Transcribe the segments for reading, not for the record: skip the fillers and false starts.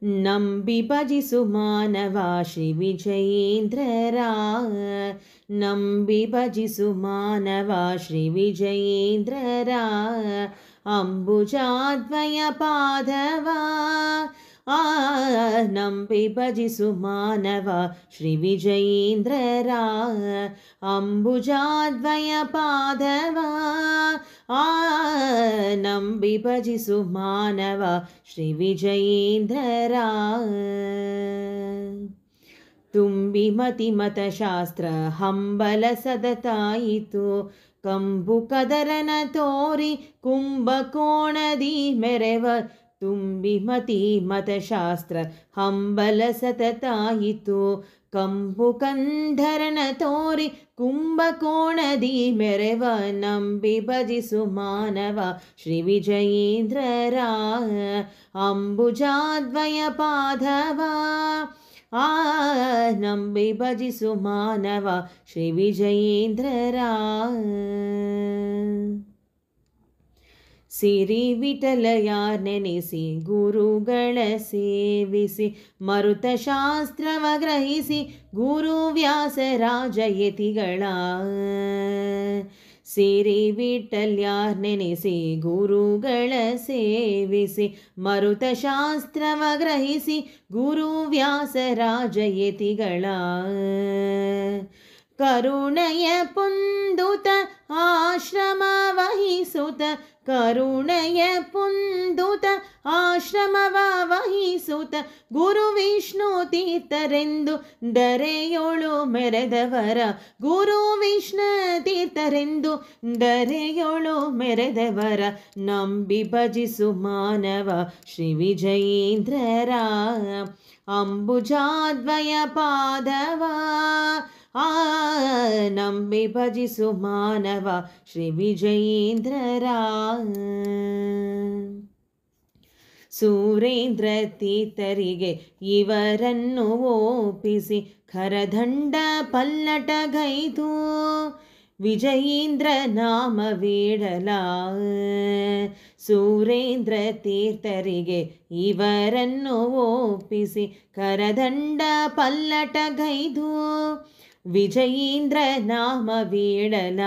ನಂಬಿ ಭಜಿಸು ಮಾನವ ಶ್ರೀ ವಿಜಯೇಂದ್ರರ ನಂಬಿ ಭಜಿಸು ಮಾನವ ಶ್ರೀ ವಿಜಯೇಂದ್ರರ ಅಂಬುಜಾದ್ವಯ ಪಾದವ ನಂಬಿ ಭಜಿಸು ಮಾನವ ಶ್ರೀ ವಿಜಯೇಂದ್ರರ ಅಂಬುಜಾದ್ವಯ ಪಾದವ ನಂಬಿ ಭಜಿಸು ಮಾನವ ಶ್ರೀ ವಿಜಯೇಂದ್ರರ ತುಂಬಿ ಮತಿಮತಶಾಸ್ತ್ರ ಹಂಬಲ ಸದತಾಯಿತು ಕಂಬು ಕದರನ ತೋರಿ ಕುಂಭಕೋಣದಿ ಮೆರೆವ ತುಂಬಿ ಮತಿಮತಶಾಸ್ತ್ರ ಹಂಬಲ ಸತತಾಯಿತು ಕಂಬು ಕಂಧರನ ತೋರಿ ಕುಂಭಕೋಣದಿ ಮೆರೆವ ನಂಬಿ ಭಜಿಸು ಮಾನವ ಶ್ರೀ ವಿಜಯೇಂದ್ರರ ಅಂಬುಜಾದ್ವಯ ಪಾದವ ನಂಬಿ ಭಜಿಸು ಮಾನವ ಶ್ರೀ ವಿಜಯೇಂದ್ರರ ಸಿರಿ ವಿಠಲ ನೆನೆಸಿ ಗುರುಗಳ ಸೇವಿಸಿ ಮರುತ ಶಾಸ್ತ್ರವ ಗ್ರಹಿಸಿ ಗುರು ವ್ಯಾಸರಾಜಯತಿಗಳ ಸಿರಿ ವಿಠಲ ನೆನೆಸಿ ಗುರುಗಳ ಸೇವಿಸಿ ಮರುತ ಶಾಸ್ತ್ರವ ಗ್ರಹಿಸಿ ಗುರು ವ್ಯಾಸರಾಜಯತಿಗಳ ಕರುಣಯ ಪುಂದುತ ಆಶ್ರಮ ವಹಿಸುತ್ತ ಕರುಣಯ ಪುಂದುತ ಆಶ್ರಮವ ವಹಿಸುತ್ತ ಗುರು ವಿಷ್ಣು ತೀರ್ಥರೆಂದು ದರೆಯೋಳು ಮೆರೆದವರ ಗುರು ವಿಷ್ಣು ತೀರ್ಥರೆಂದು ದರೆಯೋಳು ಮೆರೆದವರ ನಂಬಿ ಭಜಿಸು ಮಾನವ ಶ್ರೀ ವಿಜಯೇಂದ್ರರ ಅಂಬುಜಾದ್ವಯ ಪಾದವ ನಂಬಿ ಭಜಿಸು ಮಾನವ ಶ್ರೀ ವಿಜಯೇಂದ್ರರ ಸುರೇಂದ್ರ ತೀರ್ಥರಿಗೆ ಇವರನ್ನು ಒಪ್ಪಿಸಿ ಖರದಂಡ ಪಲ್ಲಟಗೈದು ವಿಜಯೇಂದ್ರ ನಾಮವೇಡಲ ಸುರೇಂದ್ರ ತೀರ್ಥರಿಗೆ ಇವರನ್ನು ಒಪ್ಪಿಸಿ ಕರದಂಡ ಪಲ್ಲಟಗೈದು ವಿಜಯೇಂದ್ರ ನಾಮವೇಡಲ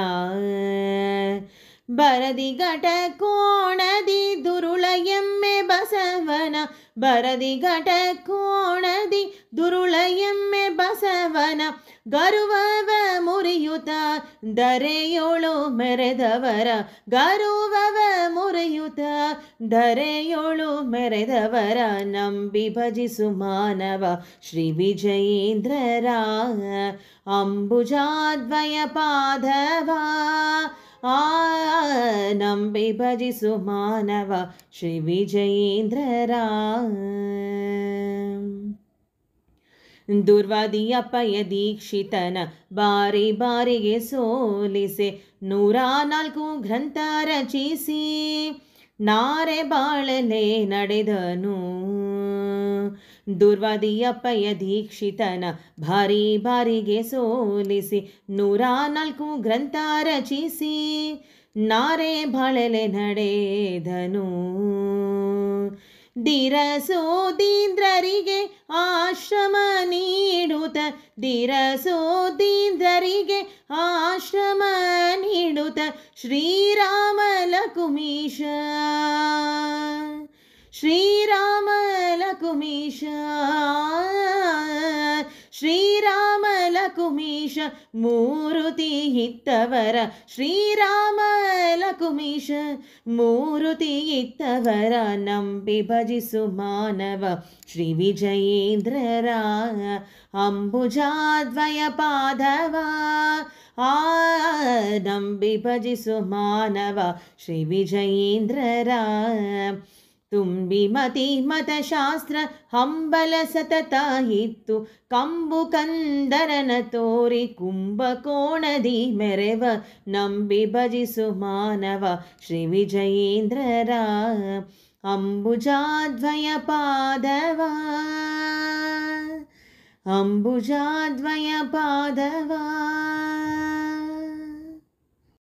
ಬರದಿ ಘಟ ಕೋಣದಿ ದುರುಳ ಎಮ್ಮೆ ಬಸವನ ಬರದಿ ಘಟ ಕೋಣದಿ ದುರುಳ ಎಮ್ಮೆ ಬಸವನ ಗರುವವ ಮುರಿಯುತ ದರೆಯೋಳು ಮೆರೆದವರ ಗರುವವ ಮುರಿಯುತ ದರೆಯೋಳು ಮೆರೆದವರ ನಂಬಿ ಭಜಿಸು ಮಾನವ ಶ್ರೀ ವಿಜಯೇಂದ್ರರ ಅಂಬುಜಾದ್ವಯ ಪಾದವ ನಂಬಿ ಭಜಿಸು ಮಾನವ ಶ್ರೀ ವಿಜಯೇಂದ್ರರ ದುರ್ವಾದಿಯಪ್ಪಯ್ಯ ದೀಕ್ಷಿತನ ಬಾರಿ ಬಾರಿಗೆ ಸೋಲಿಸಿ 104 ಗ್ರಂಥ ರಚಿಸಿ ನಾರೆ ಬಾಳಲೆ ನಡೆದನು ದುರ್ವಾದಿಯಪ್ಪಯ್ಯ ದೀಕ್ಷಿತನ ಭಾರಿ ಬಾರಿಗೆ ಸೋಲಿಸಿ 104 ಗ್ರಂಥ ರಚಿಸಿ ನಾರೆ ಬಾಳಲೆ ನಡೆದನು ಧೀರಸೋದೀಂದ್ರರಿಗೆ ಆಶ್ರಮ ನೀಡುತ್ತ ಧೀರಸೋದೀಂದ್ರರಿಗೆ ಆಶ್ರಮ ನೀಡುತ್ತ ಶ್ರೀರಾಮ ಲಕುಮೀಶ ಶ್ರೀರಾಮ ಲಕುಮೀಶ ಶ್ರೀರಾಮ ಲಕುಮೀಶ ಮೂರುತಿ ಇತ್ತವರ ಶ್ರೀರಾಮ ಲಕುಮೀಶ ಮೂರುತಿ ಇತ್ತವರ ನಂಬಿ ಭಜಿಸು ಮಾನವ ಶ್ರೀ ವಿಜಯೇಂದ್ರರ ಅಂಬುಜಾದ್ವಯ ಪಾದವ ನಂಬಿ ಭಜಿಸು ಮಾನವ ಶ್ರೀ ವಿಜಯೇಂದ್ರರ ತುಂಬಿ ಮತಿಮತಶಾಸ್ತ್ರ ಹಂಬಲ ಸತತ ಇತ್ತು ಕಂಬು ಕಂದರನ ತೋರಿ ಕುಂಭಕೋಣದಿ ಮೆರೆವ ನಂಬಿ ಭಜಿಸು ಮಾನವ ಶ್ರೀ ವಿಜಯೇಂದ್ರರ ಅಂಬುಜಾದ್ವಯ ಪಾದವ ಅಂಬುಜಾದ್ವಯ ಪಾದವ